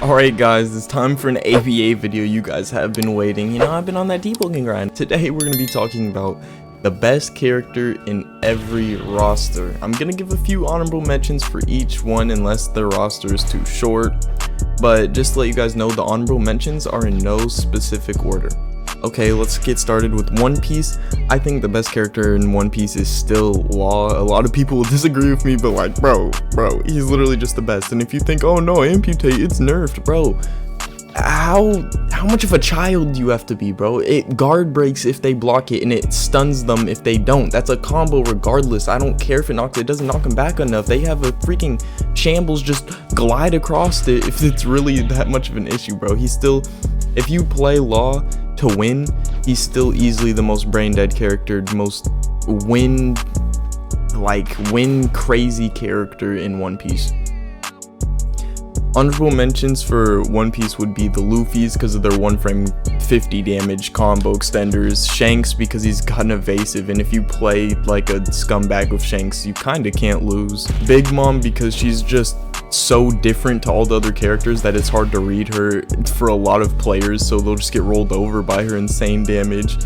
Alright guys, it's time for an ABA video you guys have been waiting. You know, I've been on that debugging grind. Today we're going to be talking about the best character in every roster. I'm going to give a few honorable mentions for each one unless their roster is too short. But just to let you guys know, the honorable mentions are in no specific order. Okay, let's get started with One Piece. I think the best character in One Piece is still Law. A lot of people will disagree with me, but like, bro, he's literally just the best. And if you think, oh no, amputate, it's nerfed, bro. How much of a child do you have to be, bro? It guard breaks if they block it, and it stuns them if they don't. That's a combo regardless. I don't care if it doesn't knock them back enough. They have a freaking shambles just glide across it if it's really that much of an issue, bro. He's still, if you play Law to win, he's still easily the most brain dead character, most win crazy character in One Piece. Honorable mentions for One Piece would be the Luffy's because of their 1 frame 50 damage combo extenders, Shanks because he's got an evasive, and if you play like a scumbag with Shanks you kinda can't lose, Big Mom because she's just so different to all the other characters that it's hard to read her for a lot of players, so they'll just get rolled over by her insane damage,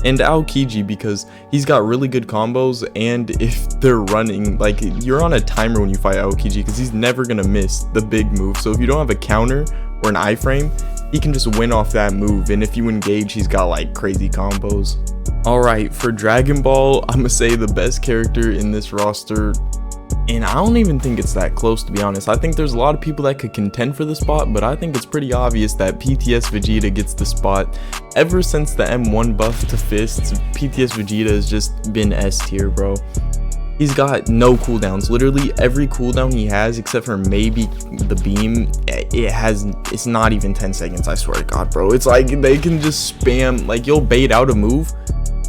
and Aokiji because he's got really good combos, and if they're running, like, you're on a timer when you fight Aokiji because he's never gonna miss the big move, so if you don't have a counter or an iframe, he can just win off that move, and if you engage, he's got like crazy combos. Alright, for Dragon Ball, I'm gonna say the best character in this roster, and I don't even think it's that close, to be honest. I think there's a lot of people that could contend for the spot, but I think it's pretty obvious that PTS Vegeta gets the spot. Ever since the M1 buff to Fists, PTS Vegeta has just been S tier, bro. He's got no cooldowns. Literally every cooldown he has, except for maybe the beam, it's not even 10 seconds, I swear to God, bro. It's like they can just spam, like you'll bait out a move,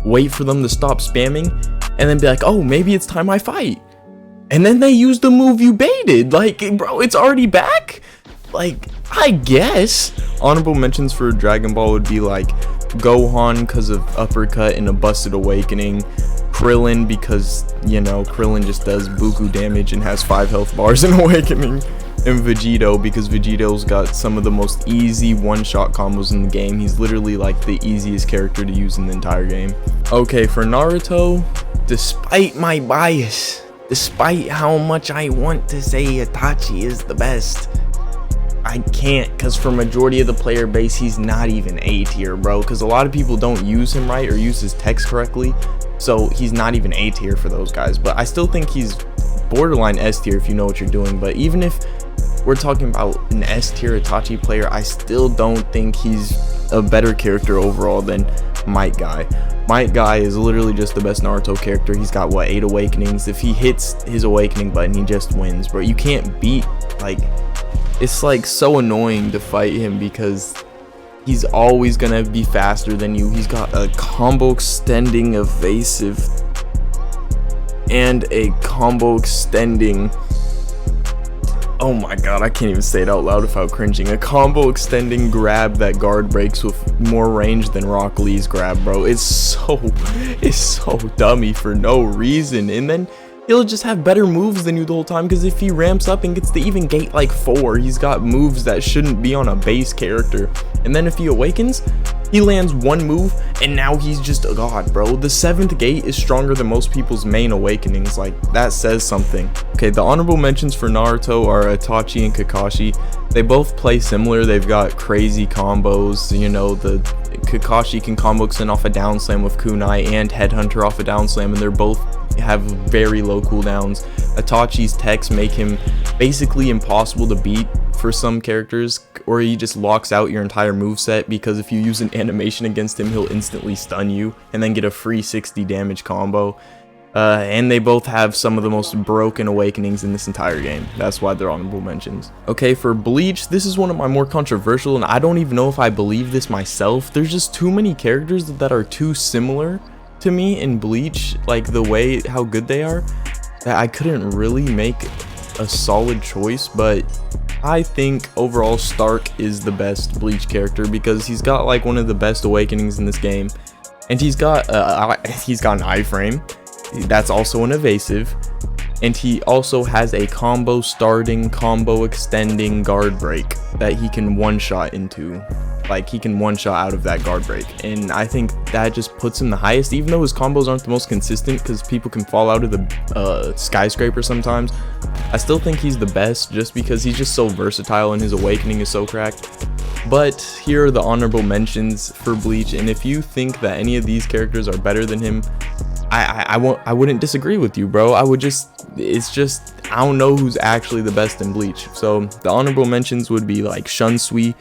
wait for them to stop spamming, and then be like, oh, maybe it's time I fight. And then they use the move you baited. Like, bro, it's already back? Like, I guess. Honorable mentions for Dragon Ball would be like Gohan because of uppercut and a busted awakening. Krillin because, you know, Krillin just does buku damage and has 5 health bars in awakening. And Vegito because Vegito's got some of the most easy one-shot combos in the game. He's literally like the easiest character to use in the entire game. Okay, for Naruto, despite my bias, despite how much I want to say Itachi is the best, I can't, because for majority of the player base, he's not even A tier, bro, because a lot of people don't use him right or use his text correctly, so he's not even A tier for those guys. But I still think he's borderline S tier if you know what you're doing. But even if we're talking about an S tier Itachi player, I still don't think he's a better character overall than Might Guy. Might Guy is literally just the best Naruto character. He's got, what, 8 awakenings. If he hits his awakening button, he just wins, bro. You can't beat, like, it's like so annoying to fight him because he's always gonna be faster than you. He's got a combo extending evasive and a combo extending, oh my god, I can't even say it out loud without cringing. A combo extending grab that guard breaks with more range than Rock Lee's grab, bro. It's so dummy for no reason. And then he'll just have better moves than you the whole time because if he ramps up and gets to even gate like 4, he's got moves that shouldn't be on a base character. And then if he awakens, he lands 1 move and now he's just a god, bro. The 7th gate is stronger than most people's main awakenings. Like, that says something. Okay, the honorable mentions for Naruto are Itachi and Kakashi. They both play similar. They've got crazy combos. You know, the Kakashi can combo extend off a down slam with kunai and headhunter off a down slam, and they're both have very low cooldowns. Itachi's techs make him basically impossible to beat for some characters, or he just locks out your entire moveset because if you use an animation against him, he'll instantly stun you and then get a free 60 damage combo. And they both have some of the most broken awakenings in this entire game. That's why they're honorable mentions. Okay, for Bleach, this is one of my more controversial, and I don't even know if I believe this myself. There's just too many characters that are too similar to me in Bleach, like the way how good they are, that I couldn't really make a solid choice. But I think overall Stark is the best Bleach character because he's got like one of the best awakenings in this game, and he's got an iframe that's also an evasive, And he also has a combo starting, combo extending guard break that he can one-shot into. Like, he can one-shot out of that guard break. And I think that just puts him the highest, even though his combos aren't the most consistent because people can fall out of the skyscraper sometimes. I still think he's the best just because he's just so versatile and his awakening is so cracked. But here are the honorable mentions for Bleach, and if you think that any of these characters are better than him, I wouldn't disagree with you, bro. I don't know who's actually the best in Bleach. So the honorable mentions would be like Shunsui,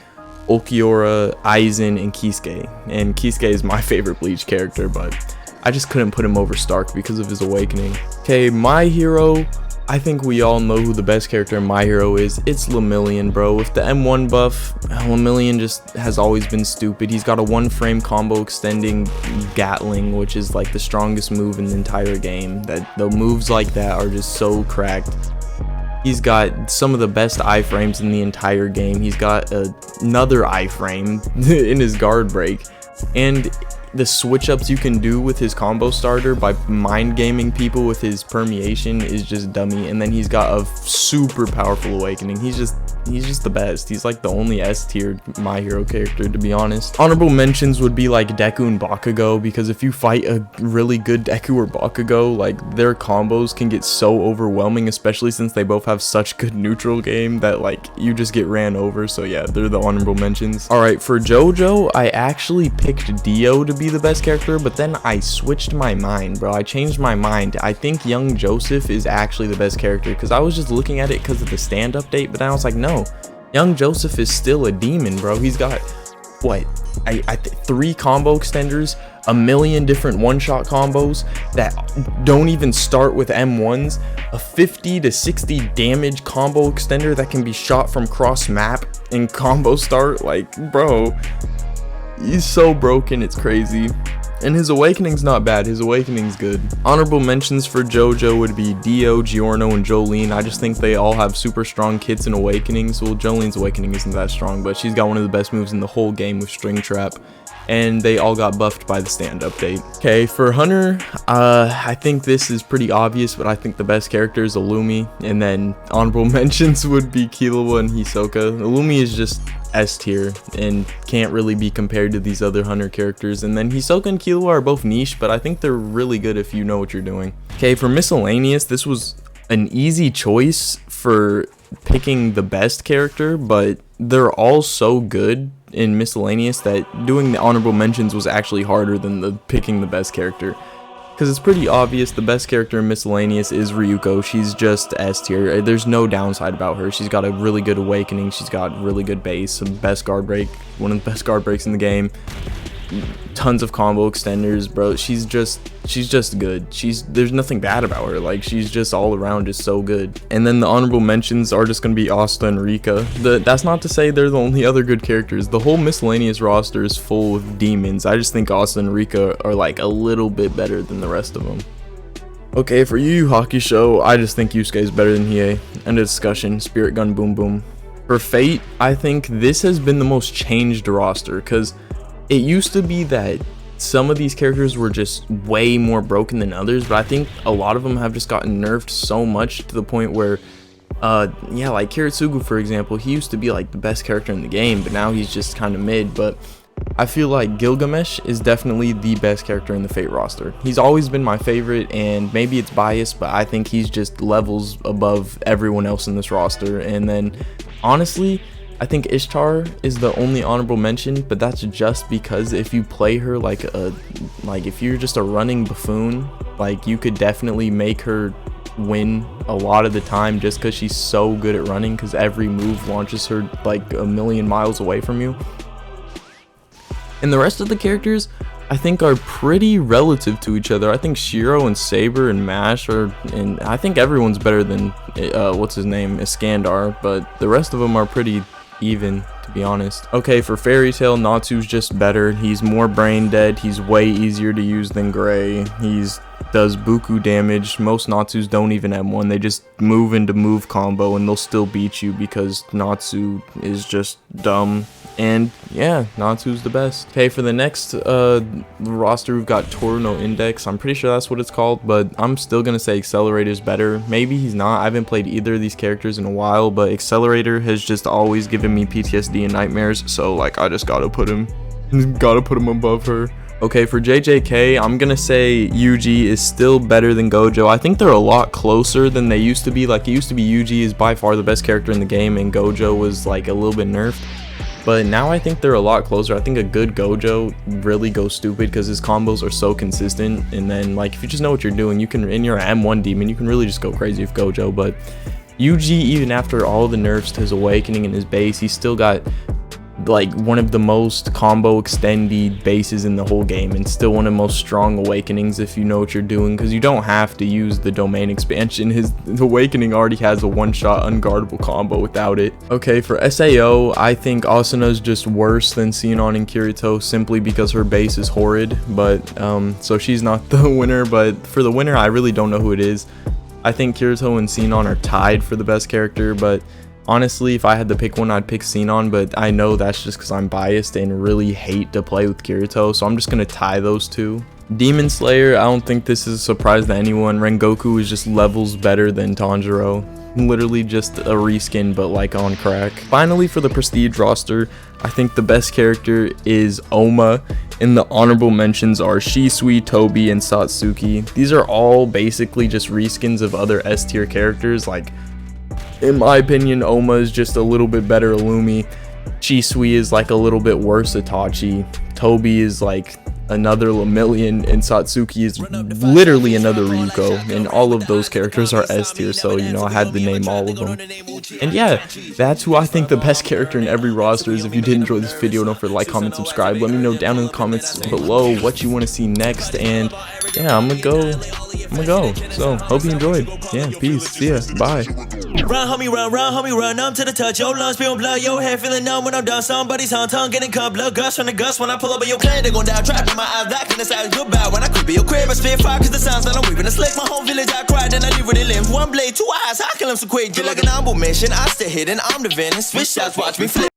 Ulquiorra, Aizen, and Kisuke. And Kisuke is my favorite Bleach character, but I just couldn't put him over Stark because of his awakening. Okay, My Hero. I think we all know who the best character in My Hero is. It's Lemillion, bro. With the M1 buff, Lemillion just has always been stupid. He's got a one-frame combo extending Gatling, which is like the strongest move in the entire game. The moves like that are just so cracked. He's got some of the best iframes in the entire game. He's got another iframe in his guard break. And the switch ups you can do with his combo starter by mind gaming people with his permeation is just dummy. And then he's got a super powerful awakening. He's just the best. He's like the only S tier My Hero character, to be honest. Honorable mentions would be like Deku and Bakugo, because if you fight a really good Deku or Bakugo, like their combos can get so overwhelming, especially since they both have such good neutral game that like you just get ran over. So yeah, they're the honorable mentions. All right, for JoJo, I actually picked Dio to be the best character, but then I switched my mind, bro. I changed my mind. I think Young Joseph is actually the best character because I was just looking at it because of the stand update, but then I was like, no, Young Joseph is still a demon, bro. He's got what, 3 combo extenders, a million different one-shot combos that don't even start with M1s, a 50 to 60 damage combo extender that can be shot from cross map and combo start. Like, bro, he's so broken, it's crazy. And his awakening's not bad, his awakening's good. Honorable mentions for JoJo would be Dio, Giorno, and Jolene. I just think they all have super strong kits and awakenings. Well, Jolene's awakening isn't that strong, but she's got one of the best moves in the whole game with String Trap. And they all got buffed by the stand update. Okay, for Hunter, I think this is pretty obvious, but I think the best character is Illumi. And then honorable mentions would be Killua and Hisoka. Illumi is just S tier and can't really be compared to these other Hunter characters. And then Hisoka and Killua are both niche, but I think they're really good if you know what you're doing. Okay, for miscellaneous, this was an easy choice for picking the best character, but they're all so good in miscellaneous that doing the honorable mentions was actually harder than the picking the best character, because it's pretty obvious the best character in miscellaneous is Ryuko. She's just S tier. There's no downside about her. She's got a really good awakening, she's got really good base, some best guard break, one of the best guard breaks in the game, tons of combo extenders, bro. She's just good. There's nothing bad about her. Like, she's just all around just so good. And then the honorable mentions are just gonna be Asta and Rika. That's not to say they're the only other good characters. The whole miscellaneous roster is full of demons. I just think Asta and Rika are like a little bit better than the rest of them. Okay, for Yu Yu Hakusho, I just think Yusuke is better than Hiei. End of discussion. Spirit Gun, boom boom. For Fate, I think this has been the most changed roster, because it used to be that some of these characters were just way more broken than others, but I think a lot of them have just gotten nerfed so much to the point where, yeah, like Kiritsugu, for example, he used to be like the best character in the game, but now he's just kind of mid. But I feel like Gilgamesh is definitely the best character in the Fate roster. He's always been my favorite, and maybe it's biased, but I think he's just levels above everyone else in this roster. And then, honestly, I think Ishtar is the only honorable mention, but that's just because if you play her like if you're just a running buffoon, like you could definitely make her win a lot of the time just because she's so good at running, because every move launches her like a million miles away from you. And the rest of the characters, I think, are pretty relative to each other. I think Shiro and Saber and Mash and I think everyone's better than what's his name, Iskandar, but the rest of them are pretty even, to be honest. Okay, for Fairy Tail, Natsu's just better. He's more brain dead. He's way easier to use than Gray. Does buku damage. Most Natsus don't even M1. They just move into move combo and they'll still beat you because Natsu is just dumb. And yeah, Natsu's the best. Okay, for the next roster, we've got Toru no Index. I'm pretty sure that's what it's called, but I'm still gonna say Accelerator's better. Maybe he's not. I haven't played either of these characters in a while, but Accelerator has just always given me PTSD and nightmares, so like I just gotta put him above her. Okay, for JJK, I'm gonna say Yuji is still better than Gojo. I think they're a lot closer than they used to be. Like, it used to be Yuji is by far the best character in the game, and Gojo was like a little bit nerfed. But now I think they're a lot closer. I think a good Gojo really goes stupid because his combos are so consistent. And then, like, if you just know what you're doing, you can, in your M1 demon, you can really just go crazy with Gojo. But Yuji, even after all the nerfs to his awakening and his base, he's still got like one of the most combo extended bases in the whole game, and still one of the most strong awakenings if you know what you're doing, because you don't have to use the domain expansion. His awakening already has a one-shot unguardable combo without it. Okay, for SAO, I think Asuna's just worse than Sinon and Kirito simply because her base is horrid, but so she's not the winner. But for the winner, I really don't know who it is. I think Kirito and Sinon are tied for the best character, but honestly, if I had to pick one, I'd pick Sinon, but I know that's just because I'm biased and really hate to play with Kirito, so I'm just going to tie those two. Demon Slayer, I don't think this is a surprise to anyone. Rengoku is just levels better than Tanjiro. Literally just a reskin, but like on crack. Finally, for the Prestige roster, I think the best character is Oma, and the honorable mentions are Shisui, Tobi, and Satsuki. These are all basically just reskins of other S tier characters. Like, in my opinion, Oma is just a little bit better Illumi. Shisui is like a little bit worse Itachi. Tobi is like another Lemillion, and Satsuki is literally another Ryuko, and all of those characters are S tier, so you know I had to name all of them. And yeah, that's who I think the best character in every roster is. If you did enjoy this video, don't forget to like, comment, subscribe. Let me know down in the comments below what you want to see next, and yeah, I'm gonna go. So hope you enjoyed. Yeah, peace, see ya, bye. Run, homie, run up to the touch. Your lungs spilling blood, your head feeling numb when I'm done. Somebody's tongue getting cut, blood gush from the gust. When I pull up in your plane, they gon' die. Trapped in my eyes, black in the side, goodbye. When I creep in your crib, I spit fire cause the sounds that I'm weaving. I slick my whole village, I cry, then I leave with a limb. One blade, two eyes, I kill him so quick. Just like an humble mission, I stay hidden, I'm the villain. Switch shots, watch me flip.